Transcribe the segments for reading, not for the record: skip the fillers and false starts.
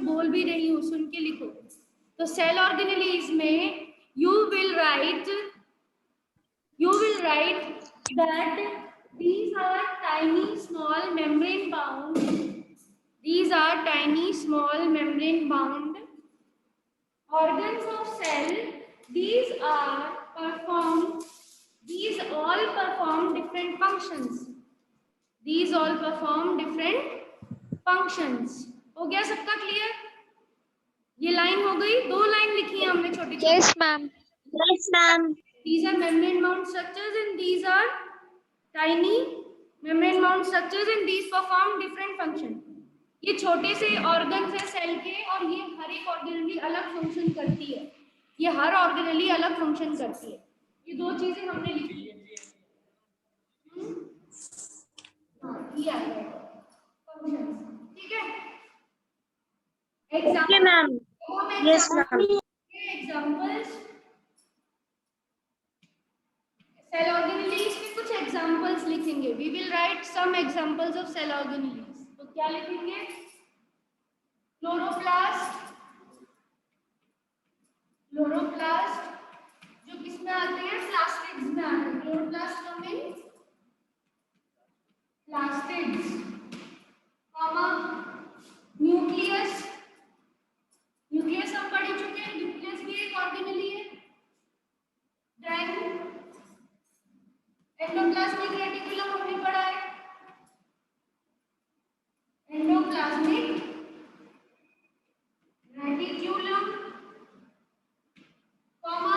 मैं बोल भी रही हूँ, सुन के लिखो। तो सेल ऑर्गेनेलीज में you will write that these are tiny small membrane bound organs of cell. These all perform different functions. हो गया सबका क्लियर? ये लाइन हो गई, 2 लाइन लिखी है हमने छोटी छोटी। Yes, ma'am. Yes, ma'am. These are membrane bound structures and these are tiny membrane bound structures and these perform different function. ये छोटे से ऑर्गन्स है सेल के और ये हर एक ऑर्गेनली अलग फंक्शन करती है। ये हर ऑर्गेनली अलग फंक्शन करती है। ये 2 चीजें हमने लिखी है। ये आ गया फंक्शन, ठीक है? Okay, ma'am. Yes, ma'am. Examples cell organelles के कुछ एग्जांपल्स लिखेंगे। We will write some examples of cell organelles. तो क्या लिखेंगे? क्लोरोप्लास्ट जो किसमें आते हैं? प्लास्टिड्स में आते हैं। क्लोरोप्लास्ट कम इन प्लास्टिड्स, कॉमा न्यूक्लियस हम पढ़ चुके हैं, न्यूक्लियस भी एक ऑर्गेनेली है। देन एंडोप्लाज्मिक रेटिकुलम हमने पढ़ा है। एंडोप्लाज्मिक रेटिकुलम, कॉमा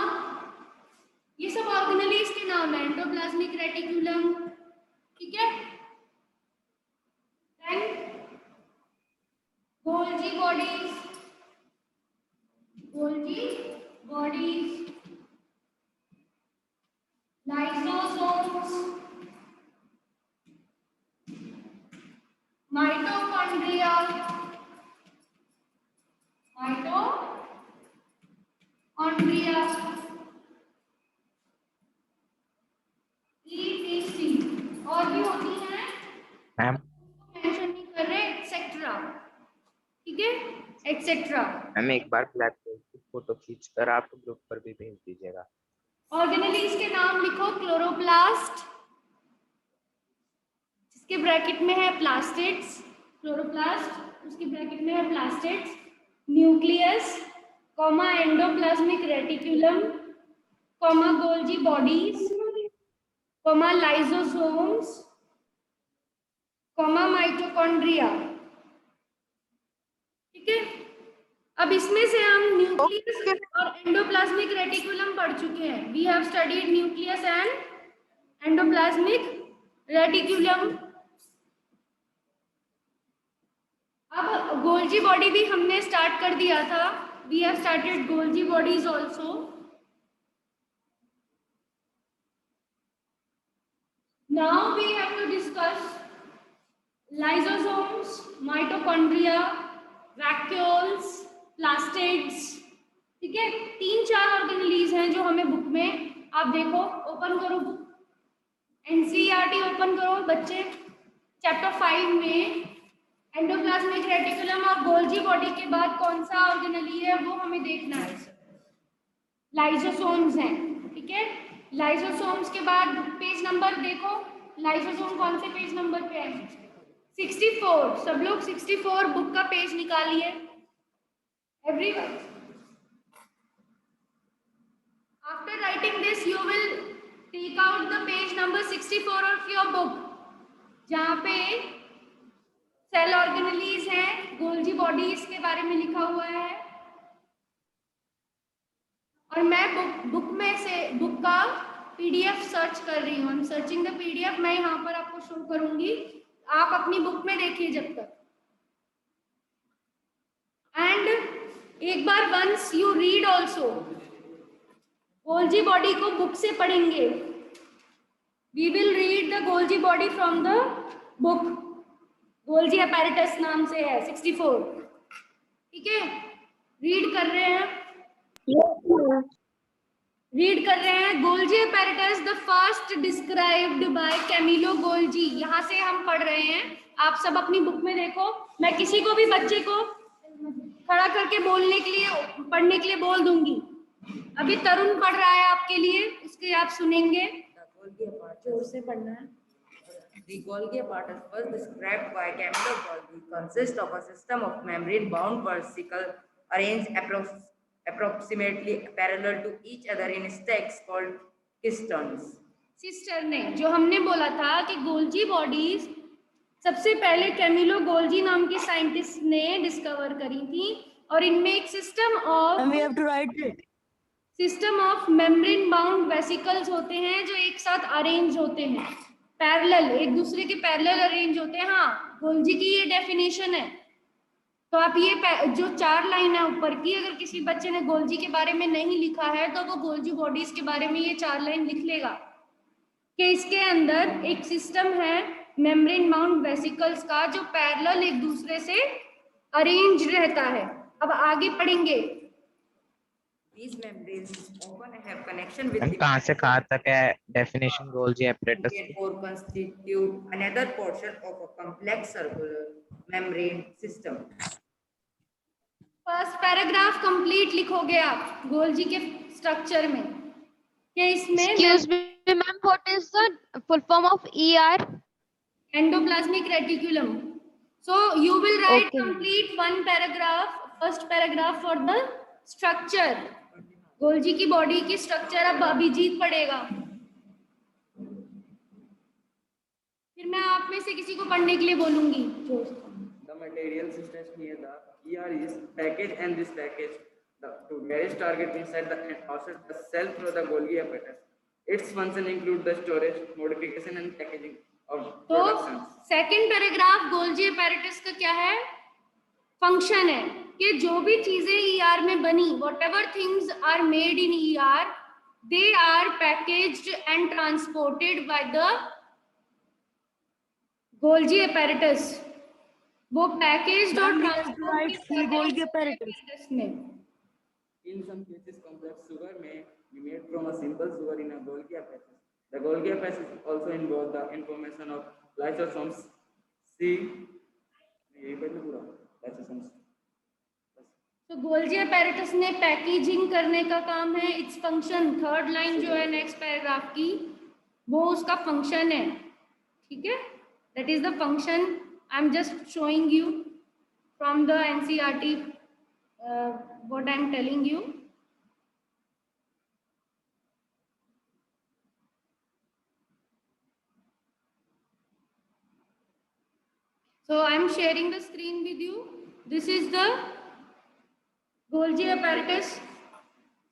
ये सब ऑर्गेनेलीज के नाम है। एंडोप्लाज्मिक रेटिकुलम, ठीक है? Then Golgi bodies, lysosomes, mitochondria, ETC और भी होती हैं, मैम मेंशन नहीं कर रहे, एक्सेट्रा, ठीक है? एक्सेट्रा। मैम एक बार ब्लैक बोर्ड की फोटो खींचकर आप ग्रुप पर भी भेज दीजिएगा। ऑर्गेनेलीज के नाम लिखो। क्लोरोप्लास्ट जिसके ब्रैकेट में है प्लास्टिड्स, क्लोरोप्लास्ट उसके ब्रैकेट में है plastids. Nucleus, comma endoplasmic reticulum, comma Golgi bodies, comma lysosomes, comma mitochondria, ठीक है? अब इसमें से हम न्यूक्लियस और एंडोप्लाज्मिक रेटिकुलम पढ़ चुके हैं। We have studied nucleus and endoplasmic reticulum. अब गोल्जी बॉडी भी हमने स्टार्ट कर दिया था। We have started Golgi bodies also. Now we have to discuss lysosomes, mitochondria, vacuoles, plastids, ठीक है? 3-4 ऑर्गेनेलीज हैं जो हमें बुक में, आप देखो, ओपन करो बुक, एनसीईआरटी ओपन करो बच्चे। चैप्टर 5 में एंडोप्लाज्मिक रेटिकुलम और गोल्जी बॉडी के बाद कौन सा ऑर्गेनेली है वो हमें देखना है। लाइसोसोम्स हैं, ठीक है? लाइसोसोम्स के बाद पेज नंबर देखो, लाइसोसोम कौन से पेज नंबर पे है? 64। सब लोग 64 बुक का पेज निकालिए, everyone. After writing this you will take out the page number 64 of your book, जहाँ पे सेल ऑर्गेनेलीज हैं, गोल्जी बॉडीज के बारे में लिखा हुआ है। और मैं बुक में से बुक का पीडीएफ सर्च कर रही हूँ। I am searching the PDF. मैं यहाँ पर आपको शो करूंगी, आप अपनी बुक में देखिए जब तक। एंड एक बार once you read also, Golgi body को बुक से पढ़ेंगे। We will read the Golgi body from the book. Golgi apparatus नाम से है 64, ठीक है? रीड कर रहे हैं, Golgi apparatus the first described by Camillo Golgi. यहाँ से हम पढ़ रहे हैं, आप सब अपनी बुक में देखो। मैं किसी को भी बच्चे को करके बोलने के लिए, पढ़ने के लिए बोल दूंगी। अभी तरुण पढ़ रहा है आपके लिए, उसके आप सुनेंगे। जोर से पढ़ना है। The Golgi apparatus was described by Camillo Golgi consists of a system of membrane-bound vesicles arranged approximately parallel to each other in stacks called cisterns. Sister ने, जो हमने बोला था कि गोल्जी बॉडीज सबसे पहले कैमिलो गोल्जी नाम के साइंटिस्ट ने डिस्कवर करी थी, और इनमें एक system of membrane bound vesicles होते हैं जो एक साथ अरेंज होते हैं, पैरेलल, एक दूसरे के पैरेलल अरेंज होते हैं। हाँ, गोल्जी की ये डेफिनेशन है। तो आप ये जो 4 लाइन है ऊपर की, अगर किसी बच्चे ने गोल्जी के बारे में नहीं लिखा है तो वो गोल्जी बॉडीज के बारे में ये 4 लाइन लिख लेगा कि इसके अंदर एक सिस्टम है मेम्ब्रेन बाउंड वेसिकल्स का जो पैरेलल एक दूसरे से अरेंज रहता है। अब आगे पढ़ेंगे। These membranes often have connection with हम the कहाँ से कहाँ तक है डेफिनेशन गोल्जी apparatus की? or constitute another portion of a complex circular membrane system. First paragraph complete लिखोगे आप गोल्जी के स्ट्रक्चर में कि इसमें Excuse me, ma'am, what is the full form of ER? Endoplasmic reticulum. So you will write Okay. complete one paragraph, first paragraph for the structure. Golgi की body की structure अब अभिजीत पढ़ेगा, फिर मैं आप में से किसी को पढ़ने के लिए बोलूंगी। The material systems near the ER is package, and this package to various target inside the and outside the cell through the Golgi apparatus. Its function include the storage, modification and packaging of तो productions. Second paragraph Golgi apparatus का क्या है? Function है कि जो भी चीजें ER में बनी, whatever things are made in ER, they are packaged and transported by the Golgi apparatus. वो पैकेज्ड और ट्रांसपोर्ट गोल्गी apparatus में। In some cases, complex sugar may be made from a simple sugar in a Golgi apparatus. The Golgi apparatus also involve the information of lysosomes. Lysosomes. तो Golgi apparatus ने packaging करने का काम है, its function. Third line जो है next paragraph की, वो उसका फंक्शन है, ठीक है? That is the function. I am just showing you from the NCERT what I am telling you. So I am sharing the screen with you. This is the Golgi apparatus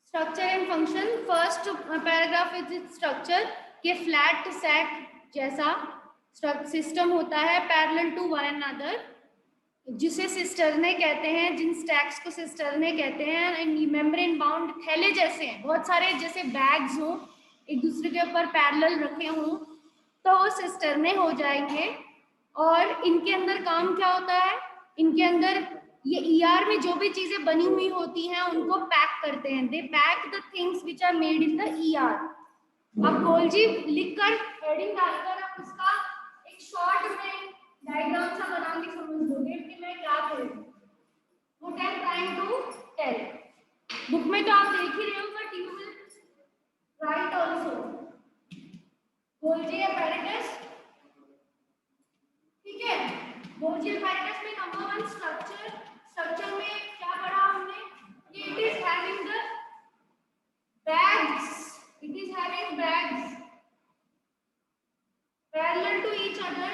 structure and function. First paragraph is its structure कि flat sac जैसा system होता है parallel to one another, जिसे cisternae कहते हैं, जिन stacks को cisternae कहते हैं। मेम्ब्रेन बाउंड थैले जैसे हैं, बहुत सारे जैसे बैग्स हों एक दूसरे के ऊपर पैरेलल रखे हों, तो वो सिस्टर्ने हो जाएंगे। और इनके अंदर काम क्या होता है? इनके अंदर ये ER में जो भी चीजें बनी हुई होती हैं उनको पैक करते हैं। They pack the things which are made in the ER। अब गोल्जी लिखकर हेडिंग डालकर आप उसका एक शॉर्ट में डायग्राम सा बना के समझ लोगे कि मैं क्या कह रही हूँ। What I am trying to tell. Book में तो आप देख ही रहे हो, but you will write also. Golgi apparatus, ठीक है? गोल्जी apparatus में नंबर 1 स्ट्रक्चर में क्या पढ़ा हमने कि it is having the bags, parallel to each other,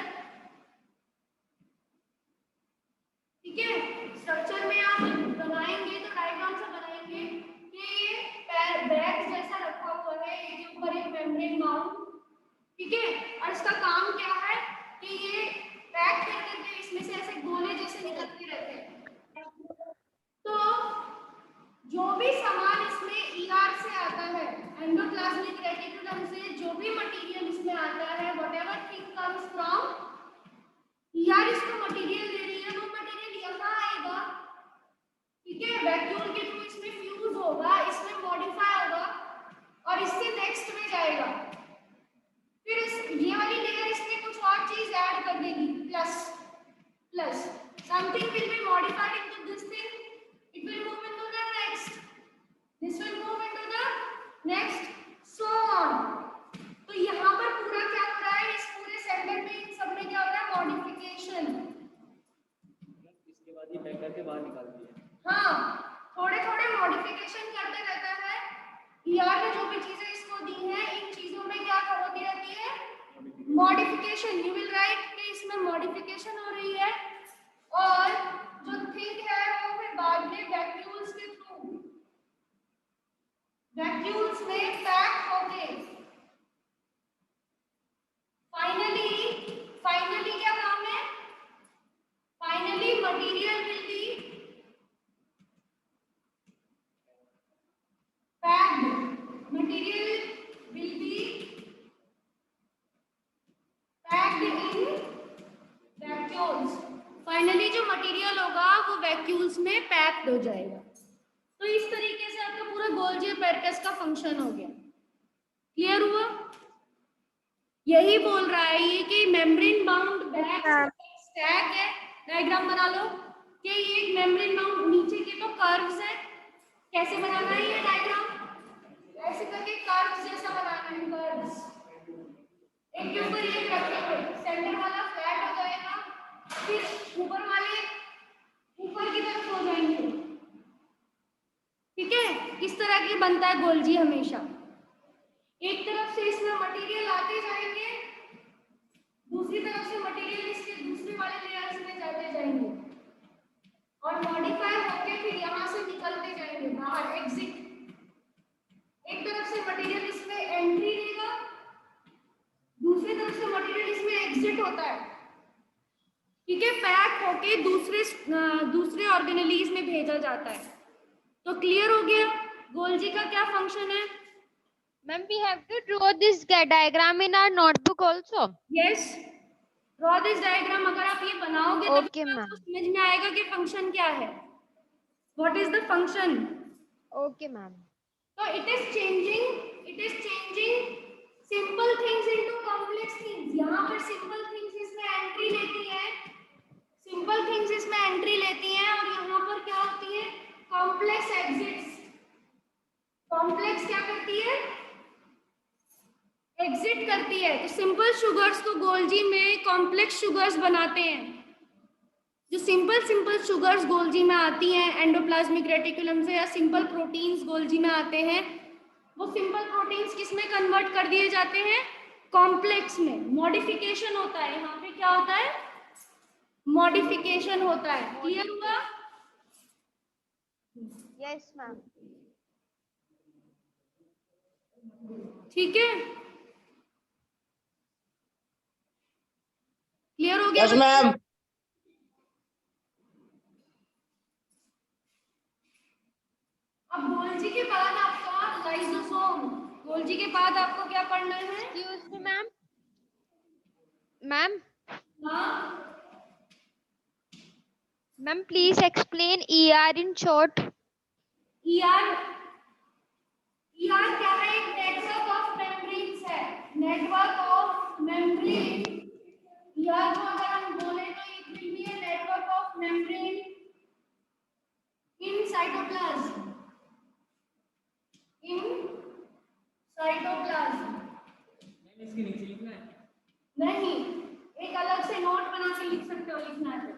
ठीक है? स्ट्रक्चर में आप बनाएंगे तो डायग्राम से बनाएंगे कि ये बैग्स जैसा रखा हुआ है, इसके ऊपर एक मेम्ब्रेन बाउंड, ठीक है? और इसका काम क्या है कि ये पैक कर करके इसमें से ऐसे गोले जैसे निकलते रहते हैं। तो जो भी सामान इसमें ER से आता है, एंडोप्लाज्मिक रेटिकुलम से जो भी मटेरियल इसमें आता है, whatever thing comes from ER, इसको मटेरियल दे रही है, वो मटेरियल यहाँ आएगा, ठीक है? वैक्यूम के थ्रू इसमें फ्यूज होगा, इसमें मॉडिफाई होगा और इससे नेक्स्ट में जाएगा। फिर ये वाली लेयर इसमें कुछ और चीज ऐड कर देगी, plus something will be modified into this thing, it will बाहर निकालती है। हाँ, थोड़े थोड़े मॉडिफिकेशन करते रहता है। ईआर ने जो भी चीजें इसको दी हैं, इन चीजों में क्या होती रहती है? मॉडिफिकेशन। यू विल राइट कि इसमें मॉडिफिकेशन हो रही है, और जो थिंग है वो फिर बाद में वैक्यूल्स के थ्रू, वैक्यूल्स में पैक होके फाइनली क्या काम है? Finally material will be packed. Material will be packed in vacuoles. Finally जो मटेरियल होगा वो वैक्यूल्स में पैक्ड हो जाएगा। तो इस तरीके से आपका पूरा गोल्जी एपेरेटस का फंक्शन हो गया। क्लियर हुआ? यही बोल रहा है ये कि मेम्ब्रेन बाउंड बैक स्टैक है। डायग्राम बना लो कि ये एक मेम्ब्रेन बाउंड, नीचे के तो कर्व्स है। कैसे बनाना है ये डायग्राम? ऐसे करके कर्व्स जैसा बनाना है, कर्व्स एक के ऊपर एक रखे हुए, सेंटर वाला फ्लैट हो जाएगा, फिर ऊपर वाले ऊपर की तरफ हो जाएंगे। ठीक है, इस तरह की बनता है गोल्जी हमेशा। एक तरफ से इसमें मटेरियल आते जाएंगे, दूसरी तरफ से मटेरियल इसके दूसरे वाले लेयर्स में जाते जाएंगे, और मॉडिफाई होके फिर यहाँ से निकलते जाएंगे बाहर, एग्जिट। एक तरफ से मटेरियल इसमें एंट्री लेगा, दूसरी तरफ से मटेरियल इसमें एग्जिट होता है। ठीक है, पैक होके दूसरे ऑर्गेनेलीज में भेजा जाता है। तो क्लियर हो गया गोल्जी का क्या फंक्शन है? Ma'am, we have to draw this diagram in our notebook also. Yes, draw this diagram. अगर आप ये बनाओगे तो Okay, ma'am. आपको समझ में आएगा कि फंक्शन क्या है, what is the function. Okay, ma'am. So it is changing simple things into complex things. यहाँ पर simple things इसमें एंट्री लेती है, simple things इसमें एंट्री लेती हैं, और यहाँ पर क्या होती है? complex exits. complex क्या करती है? एग्जिट करती है। तो सिंपल शुगर्स को गोल्जी में कॉम्प्लेक्स शुगर्स बनाते हैं। जो सिंपल शुगर्स गोल्जी में आती हैं एंडोप्लाज्मिक रेटिकुलम से, या सिंपल प्रोटीन्स गोल्जी में आते हैं, वो सिंपल प्रोटीन्स किस में कन्वर्ट कर दिए जाते हैं? कॉम्प्लेक्स में। मॉडिफिकेशन होता है, यहाँ पे क्या होता है? मॉडिफिकेशन होता है। क्लियर हुआ? Yes, ma'am. ठीक है, क्लियर हो गया? Yes ma'am. अब गोल्जी के बाद आपका लाइसोसोम, गोल्जी के बाद आपको क्या पढ़ना है? Excuse me, ma'am. Ma'am, हाँ, ma'am, please explain ER in short. ER क्या है? एक नेटवर्क ऑफ मेम्ब्रेन्स है, नेटवर्क ऑफ मेम्ब्रेन। ईआर को अगर हम बोले तो it will be a network of membrane in cytoplasm, इसके नीचे लिखना है। नहीं, एक अलग से नोट बना के लिख सकते हो, लिखना है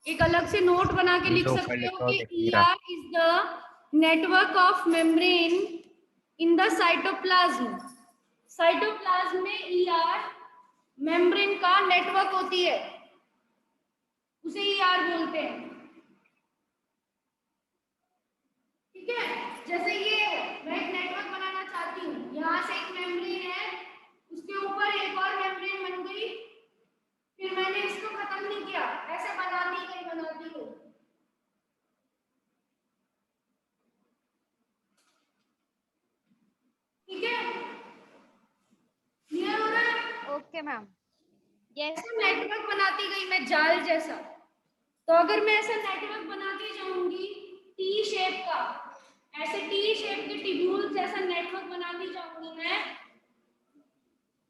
एक अलग से नोट बना के लिख सकते हो कि ER is the network of membrane in the cytoplasm. Cytoplasm में ईआर मेम्ब्रेन का नेटवर्क होती है, उसे ईआर बोलते हैं। ठीक है, जैसे ये मैं एक नेटवर्क बनाना चाहती हूँ, यहाँ से एक मेम्ब्रेन है, उसके ऊपर एक और मेम्ब्रेन बन गई, फिर मैंने इसको खत्म नहीं किया, ऐसे बनाती गई। ठीक है, क्लियर हो रहा है? Okay, ma'am. Yes. ऐसा नेटवर्क बनाती गई मैं जाल जैसा। तो अगर मैं ऐसा नेटवर्क बनाती जाऊंगी टी शेप का, ऐसे टी शेप के ट्यूब्यूल जैसा नेटवर्क बनाती जाऊंगी मैं,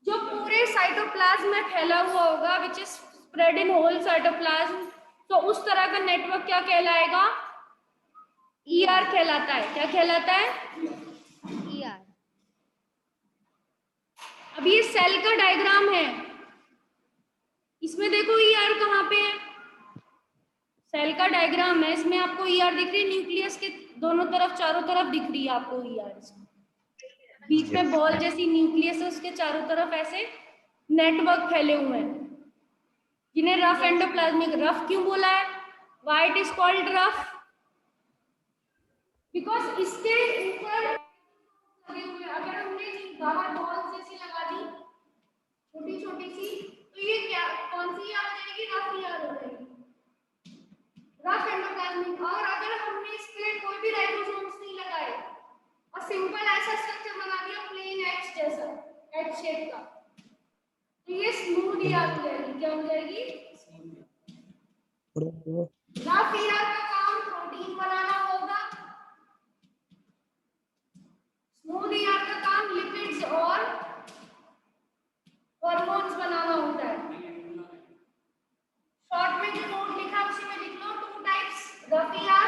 जो पूरे साइटोप्लाज्म में फैला हुआ होगा, which is spread in whole cytoplasm, तो उस तरह का नेटवर्क क्या कहलाएगा? ईआर कहलाता है। क्या कहलाता है? ER. अब ये सेल का डायग्राम है, इसमें देखो ईआर कहाँ पे है? सेल का डायग्राम है, इसमें आपको ईआर दिख रही है, न्यूक्लियस के दोनों तरफ चारों तरफ दिख रही है आपको ईआर। बीच में बॉल जैसी न्यूक्लियस है, उसके चारों तरफ ऐसे नेटवर्क फैले हुए हैं जिन्हें रफ एंडोप्लाज्मिक। रफ क्यों बोला है? Why it is called rough? Because इसके ऊपर लगे हुए, अगर हमने बाहर बॉल जैसी लगा दी छोटी छोटी सी, तो ये क्या कौन सी ईआर हो जाएगी? रफ ईआर हो जाएगी, रफ एंडोप्लाज्मिक। और अगर हमने इस पे कोई भी राइबोसोम्स नहीं लगाए और सिंपल ऐसा स्ट्रक्चर बना दिया प्लेन एच जैसा, एच शेप का, तो ये स्मूथ ईआर हो जाएगी। क्या हो जाएगी? रफ ईआर का काम प्रोटीन बनाना होगा, स्मूथ ईआर का काम लिपिड्स और हार्मोन्स बनाना होता है। शॉर्ट में जो नोट लिखा है उसी में लिख लो, two types rough ER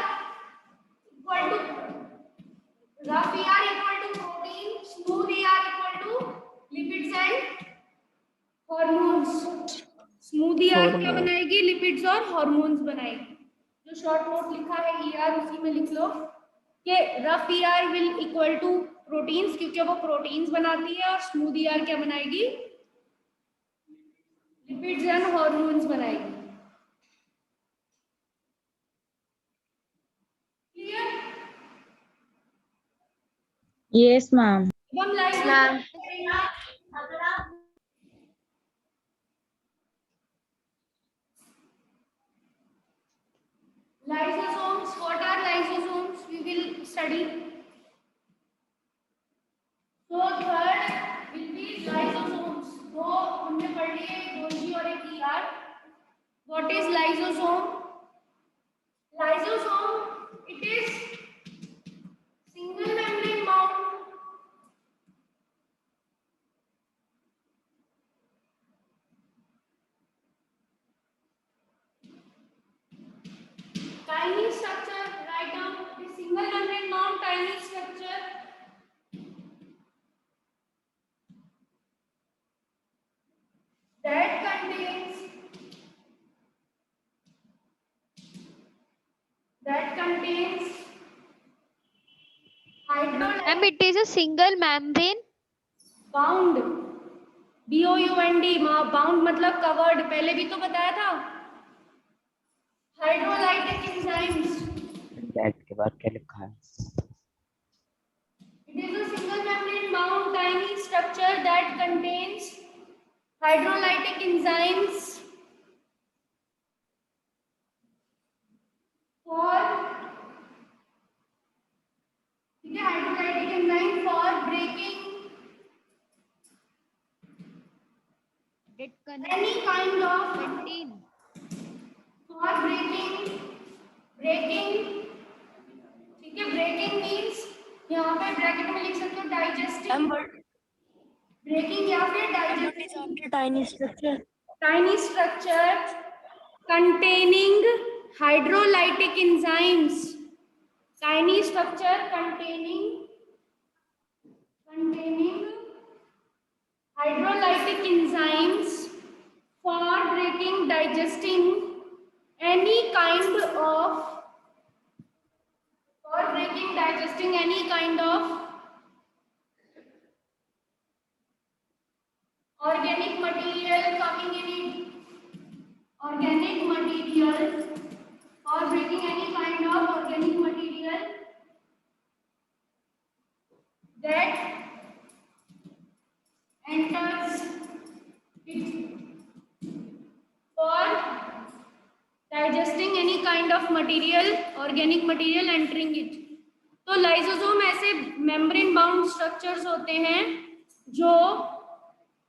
equal to rough ER equal to protein, smooth ER equal to lipids and hormones. Smooth ER क्या बनाएगी? लिपिड्स और हार्मोन्स बनाएगी। जो शॉर्ट नोट लिखा है ईआर उसी में लिख लो कि rough ER will equal to proteins, क्योंकि वो प्रोटीन्स बनाती है, और स्मूथ ईआर क्या बनाएगी? लिपिड्स एंड हार्मोन्स बनाएगी। क्लियर? Yes, ma'am. अब हम life ma'am. lysosomes. What are lysosomes? We will study. So third will be lysosomes. दो हमने पढ़ लिए, गोल्गी और एक ER. What is lysosome? Lysosome, it is single membrane bound tiny structure. Write down the single membrane bound tiny structure that contains hydrolyzed Ma'am, it is a single membrane. bound, BOUND, bound मतलब covered, पहले भी तो बताया था। Hydrolytic enzymes, that के बाद क्या लिखा है? it is a single membrane bound tiny structure that contains hydrolytic enzymes for, ठीक है, hydrolytic enzyme for breaking That any kind of, contain. for breaking, ठीक है, breaking means यहाँ पे ब्रैकेट में लिख सकते हो डाइजेस्टिंग, ब्रेकिंग या फिर digesting. Tiny structure containing hydrolytic enzymes, tiny structure containing hydrolytic enzymes for breaking, digesting any kind of, organic material coming in it, organic material, or breaking any kind of organic material that enters it, for digesting any kind of material, organic material entering it. तो lysosome ऐसे membrane bound structures होते हैं जो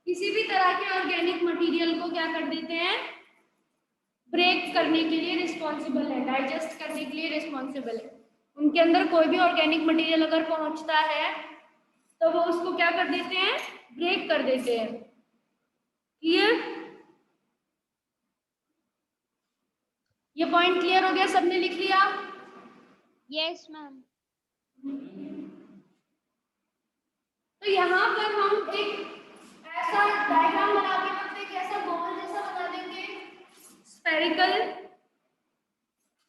किसी भी तरह के organic material को क्या कर देते हैं? ब्रेक करने के लिए रिस्पॉन्सिबल है, डाइजेस्ट करने के लिए रिस्पॉन्सिबल है। उनके अंदर कोई भी ऑर्गेनिक मटेरियल अगर पहुंचता है तो वो उसको क्या कर देते हैं? ब्रेक कर देते हैं। क्लियर? ये पॉइंट क्लियर हो गया? सबने लिख लिया? Yes, ma'am. तो यहाँ पर हम एक ऐसा डायग्राम बना के रखते हैं, कैसा बॉल जैसा बना देंगे, स्फेरिकल,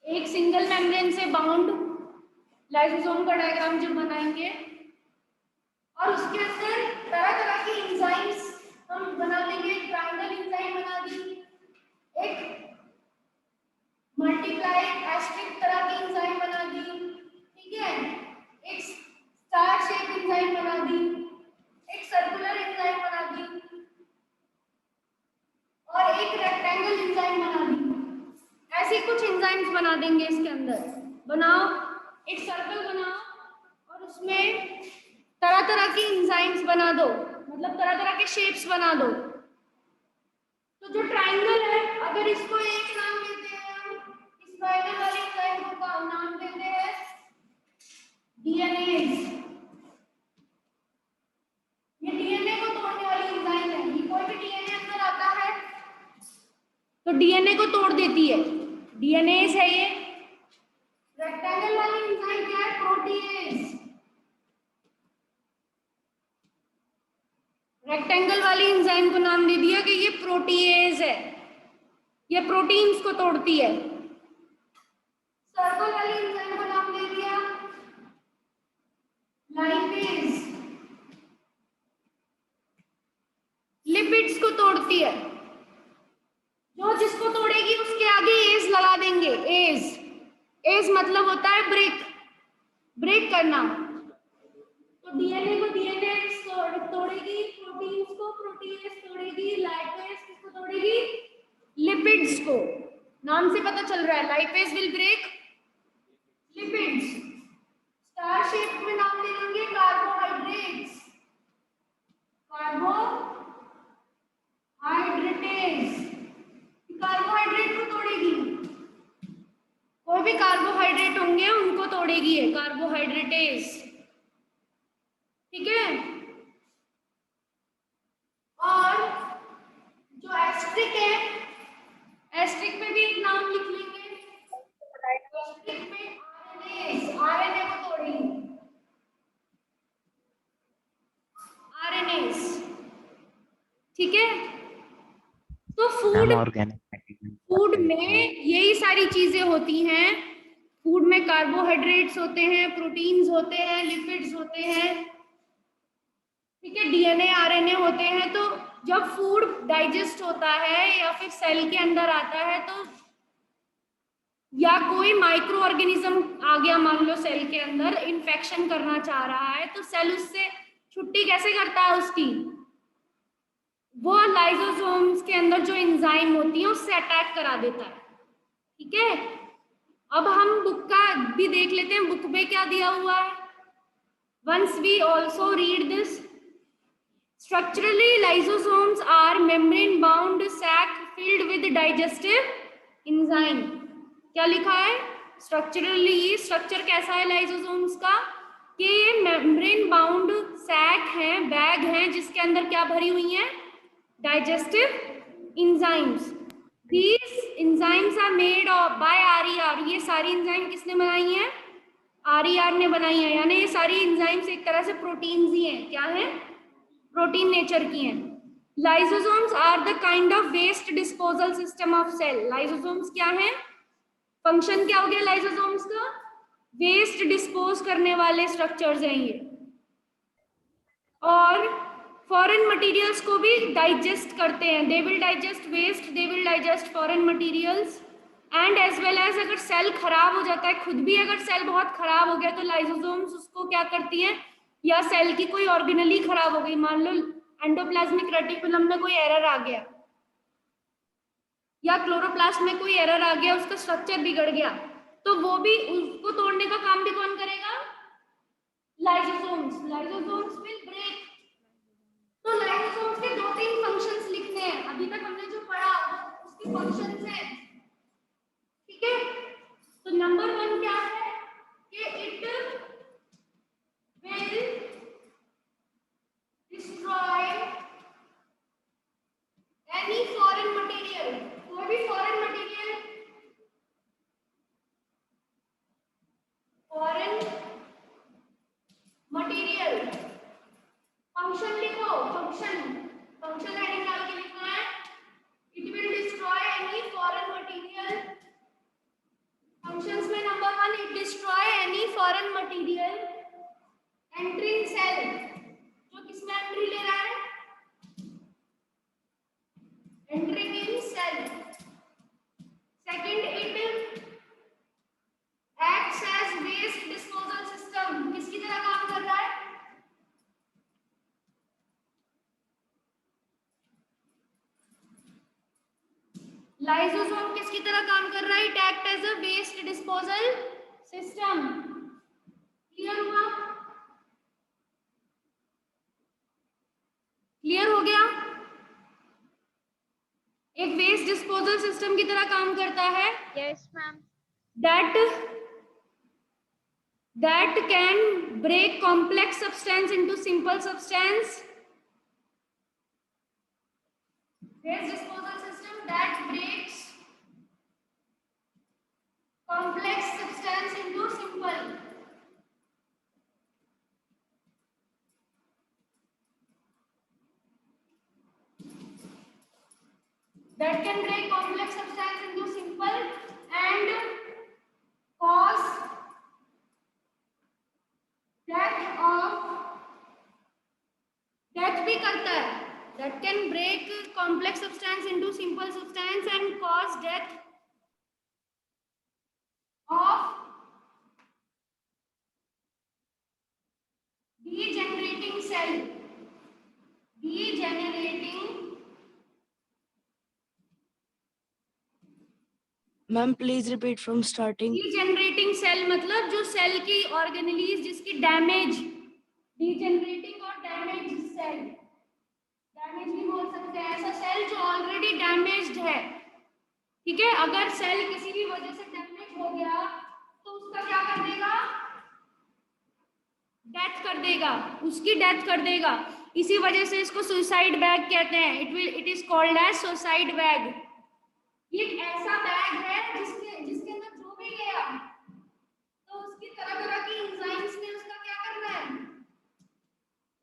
एक सिंगल मेम्ब्रेन से बाउंड लाइसोसोम का डायग्राम जब बनाएंगे और उसके अंदर तरह तरह की एंजाइम्स हम बना लेंगे। ट्रायंगल एंजाइम बना दी, एक मल्टीप्लाई एस्ट्रिक तरह की एंजाइम बना दी, ठीक है, एक स्टार शेप एंजाइम बना दी, एक सर्कुलर एंजाइम बना दी और एक रेक्टेंगल एंजाइम बना दी। ऐसे कुछ एंजाइम्स बना देंगे इसके अंदर। बनाओ, एक सर्कल बनाओ और उसमें तरह तरह की एंजाइम्स बना दो, मतलब तरह तरह के शेप्स बना दो। तो जो ट्रायंगल है, अगर इसको एक नाम देते हैं हम, इस ट्रायंगल वाले एंजाइम को नाम देते हैं डीएनएज। ये डीएनए को तोड़ने वाली एंजाइम है। ये कोई भी डीएनए अंदर आता है तो डीएनए को तोड़ देती है, डीएनएज है ये। रेक्टेंगल वाली एंजाइम क्या है? प्रोटीएज। रेक्टेंगल वाली एंजाइम को नाम दे दिया कि ये प्रोटीएज है, ये प्रोटीन्स को तोड़ती है। सर्कल वाली एंजाइम को नाम दे दिया लाइपेज, लिपिड्स को तोड़ती है। जो जिसको तोड़ेगी उसके आगे एज लगा देंगे। एज, एज मतलब होता है ब्रेक, ब्रेक करना। तो डीएनए को डीएनए तोड़ेगी, प्रोटीन्स को प्रोटीनेज तोड़ेगी, लाइपेज किसको तोड़ेगी? लिपिड्स को। नाम से पता चल रहा है, lipase will break lipids. Star shape में नाम दे देंगे कार्बोहाइड्रेट्स, कार्बोहाइड्रेटेज, कार्बोहाइड्रेट को तोड़ेगी। कोई भी कार्बोहाइड्रेट होंगे उनको तोड़ेगी है कार्बोहाइड्रेटेज, ठीक है। और जो एस्ट्रिक है, एस्ट्रिक में भी एक नाम लिख लेंगे। एस्ट्रिक में आरएनएज, आरएनए को तोड़ेगी, आरएनएज, ठीक है। तो फूड, फूड में यही सारी चीजें होती हैं। फूड में कार्बोहाइड्रेट्स होते हैं, प्रोटीन्स होते हैं, लिपिड्स होते हैं, ठीक है, डीएनए आरएनए होते हैं। तो जब फूड डाइजेस्ट होता है या फिर सेल के अंदर आता है तो या कोई माइक्रो ऑर्गेनिज्म आ गया मान लो सेल के अंदर, इन्फेक्शन करना चाह रहा है, तो सेल उससे छुट्टी कैसे करता है उसकी? वो लाइसोसोम्स के अंदर जो एंजाइम होती है उससे अटैक करा देता है, ठीक है। अब हम बुक का भी देख लेते हैं, बुक में क्या दिया हुआ है। Once we also read this, structurally lysosomes are membrane bound sac filled with digestive enzyme। क्या लिखा है? स्ट्रक्चरली, स्ट्रक्चर कैसा है लाइसोसोम्स का कि ये मेम्ब्रेन बाउंड सैक है, बैग है, जिसके अंदर क्या भरी हुई है? Digestive enzymes. These enzymes are made of by RER। ये सारी एंजाइम किसने बनाई है? RER ने बनाई है, यानी ये सारी एंजाइम्स एक तरह से प्रोटीन्स ही हैं। क्या है? प्रोटीन नेचर की हैं। Lysosomes are the kind of waste disposal system of cell. Lysosomes क्या है? फंक्शन क्या हो गया लाइसोसोम्स का? वेस्ट डिस्पोज करने वाले स्ट्रक्चर्स हैं ये। और फॉरेन मटेरियल्स को भी डाइजेस्ट करते हैं। They will digest waste, they will digest foreign materials and as well as अगर सेल खराब हो जाता है, खुद भी अगर सेल बहुत खराब हो गया तो लाइसोसोम्स उसको क्या करती हैं, या सेल की कोई ऑर्गेनली खराब हो गई, मान लो एंडोप्लाज्मिक रेटिकुलम में कोई एरर आ गया या क्लोरोप्लास्ट में कोई एरर आ गया, उसका स्ट्रक्चर बिगड़ गया, तो वो भी उसको तोड़ने का काम भी कौन करेगा? लाइसोसोम्स। Lysosomes will break. तो लाइसोसोम्स के 2-3 फंक्शंस लिखने हैं। अभी तक हमने जो पढ़ा उसके फंक्शंस हैं, ठीक है। तो नंबर 1 क्या है कि it will destroy any foreign material। कोई भी foreign material, foreign material। Function लिखो, फंक्शन हेडिंग डाल के लिखना है। It will destroy any foreign material। Function entering cell, जो किसमें एंट्री ले रहा है, entering in cell. Second, it acts as waste disposal system, किसकी तरह काम कर रहा है, लाइसोसोम किसकी तरह काम कर रहा है, it act as a waste disposal system. Clear हुआ, क्लियर हो गया, एक वेस्ट डिस्पोजल सिस्टम की तरह काम करता है। Yes, ma'am. that can break complex substance into simple substance. Waste disposal system that breaks complex substance into simple. That can break complex substance into simple and cause death भी करता है, that can break complex substance into simple substance and cause death of degenerating cell, Ma'am, please repeat from starting. Degenerating cell मतलब जो cell की organelles जिसकी damage, डीजेनरेटिंग और damage cell, damage भी बोल सकते हैं, ऐसा सेल जो ऑलरेडी डैमेज्ड है, ठीक है। अगर सेल किसी भी वजह से डैमेज हो गया तो उसका क्या कर देगा, डेथ कर देगा, उसकी डेथ कर देगा। इसी वजह से इसको सुसाइड बैग कहते हैं, it is called as suicide bag. ये एक ऐसा बैग है जिसके अंदर जो भी गया तो उसकी तरह तरह की एंजाइम्स ने उसका क्या करना है,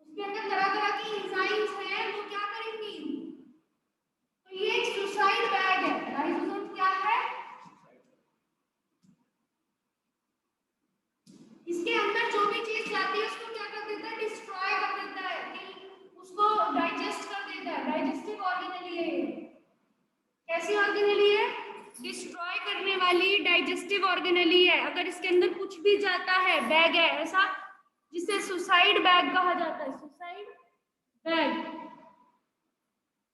उसके अंदर तरह तरह की एंजाइम्स हैं, वो क्या करेंगी, तो ये एक सुसाइड बैग है। लाइसोसोम क्या है, इसके अंदर जो भी चीज जाती है उसको क्या कर देता है, डिस्ट्रॉय कर देता है, उसको डाइजेस्ट कर देता है। डाइजेस्टिव ऑर्गेनेली है, कैसी ऑर्गेनेली है, डिस्ट्रॉय करने वाली डाइजेस्टिव ऑर्गेनेली है। अगर इसके अंदर कुछ भी जाता है, बैग है ऐसा जिसे सुसाइड बैग कहा जाता है, सुसाइड बैग,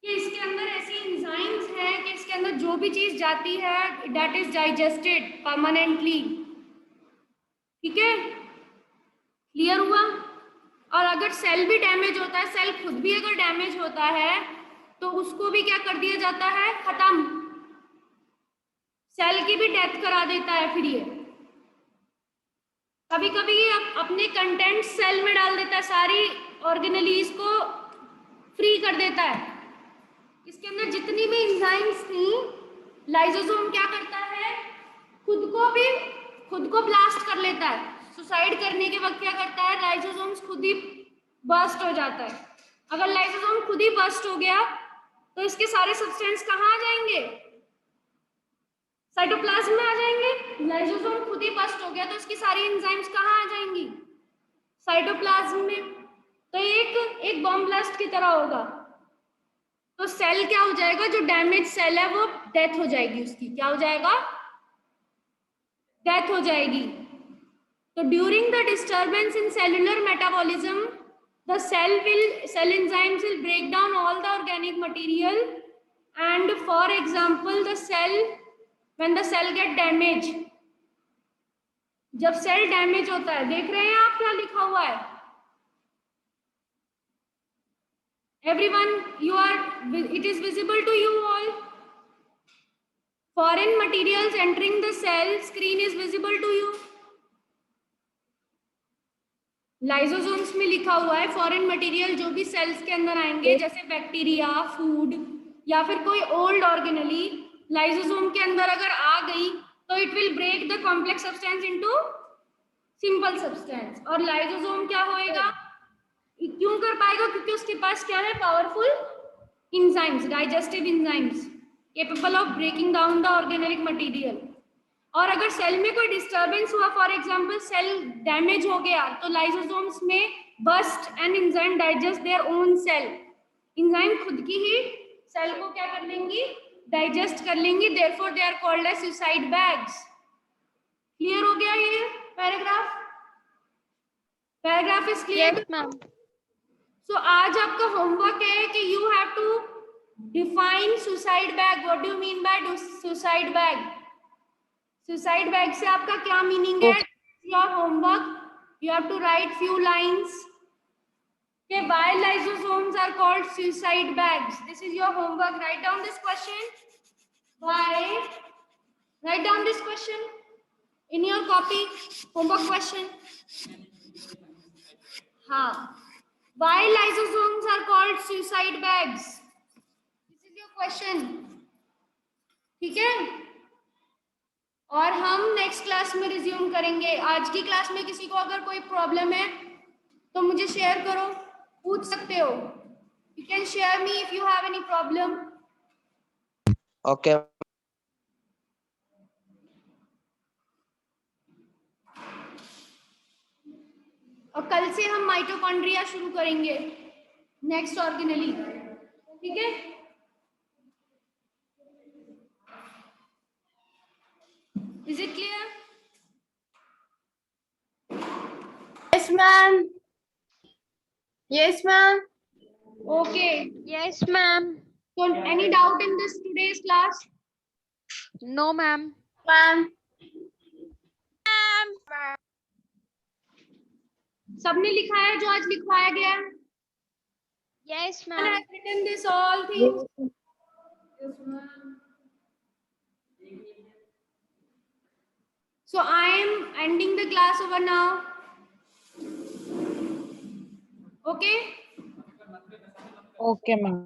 कि इसके अंदर ऐसी एंजाइम्स हैं कि इसके अंदर जो भी चीज जाती है दैट इज डाइजेस्टेड परमानेंटली, ठीक है। क्लियर हुआ। और अगर सेल भी डैमेज होता है, सेल खुद भी अगर डैमेज होता है तो उसको भी क्या कर दिया जाता है, खत्म, सेल की भी डेथ करा देता है। फिर ये कभी कभी ये अपने कंटेंट सेल में डाल देता है, सारी ऑर्गेनेलीज को फ्री कर देता है। इसके अंदर जितनी भी एंजाइम्स थी, लाइसोसोम क्या करता है, खुद को ब्लास्ट कर लेता है। सुसाइड करने के वक्त क्या करता है, लाइसोसोम खुद ही बर्स्ट हो जाता है। अगर लाइसोसोम खुद ही बर्स्ट हो गया तो इसके सारे सब्सटेंस कहाँ आ जाएंगे, साइटोप्लाज्म में आ जाएंगे। लाइसोसोम खुद ही बर्स्ट हो गया तो इसकी सारी एंजाइम्स कहाँ आ जाएंगी, साइटोप्लाज्म में। तो एक बॉम्ब ब्लास्ट की तरह होगा। तो सेल क्या हो जाएगा, जो डैमेज सेल है वो डेथ हो जाएगी, उसकी क्या हो जाएगा, डेथ हो जाएगी। तो during the disturbance in cellular metabolism the cell enzymes will break down all the organic material, and for example when the cell get damaged, जब सेल डैमेज होता है, देख रहे हैं आप क्या लिखा हुआ है, everyone, it is visible to you all. Foreign materials entering the cell screen is visible to you. Lysosomes में लिखा हुआ है फॉरेन मटेरियल जो भी सेल्स के अंदर आएंगे, जैसे बैक्टीरिया, फूड या फिर कोई ओल्ड ऑर्गेनेली लाइसोसोम के अंदर अगर आ गई तो it will break the complex substance into simple substance. और लाइसोसोम क्या होएगा, क्यों कर पाएगा, क्योंकि उसके पास क्या है, powerful enzymes, digestive enzymes capable of breaking down the organic material. और अगर सेल में कोई डिस्टरबेंस हुआ, फॉर एग्जांपल सेल डैमेज हो गया, तो लाइसोसोम्स में burst and enzyme digest their own cell, enzyme खुद की ही सेल को क्या कर लेंगी, डाइजेस्ट कर लेंगी, therefore they are called as suicide bags. Clear हो गया ये paragraph? Paragraph is clear? Yes, ma'am. So आज आपका होमवर्क है कि you have to define suicide bag. What do you mean by suicide bag? Suicide bag से आपका क्या मीनिंग है? Your homework, you have to write few lines के why lysosomes are called suicide bags. This is your homework. Write down this question. Why? Write down this question in your copy. Homework question. हाँ. Why lysosomes are called suicide bags? This is your question. ठीक है? और हम next class में resume करेंगे। आज की class में किसी को अगर कोई प्रॉब्लम है तो मुझे शेयर करो, पूछ सकते हो। You can share me if you have any problem. Okay. और कल से हम माइटोकॉन्ड्रिया शुरू करेंगे, नेक्स्ट ऑर्गेनेली। ठीक है? Is it clear? Yes, ma'am. Yes, ma'am. Okay. Yes, ma'am. So any doubt in this today's class? No, ma'am. Ma'am. सबने लिखा है जो आज लिखवाया गया है? Yes, I ma'am. have written this all things. So I am ending the class over now. Okay? Okay, ma'am.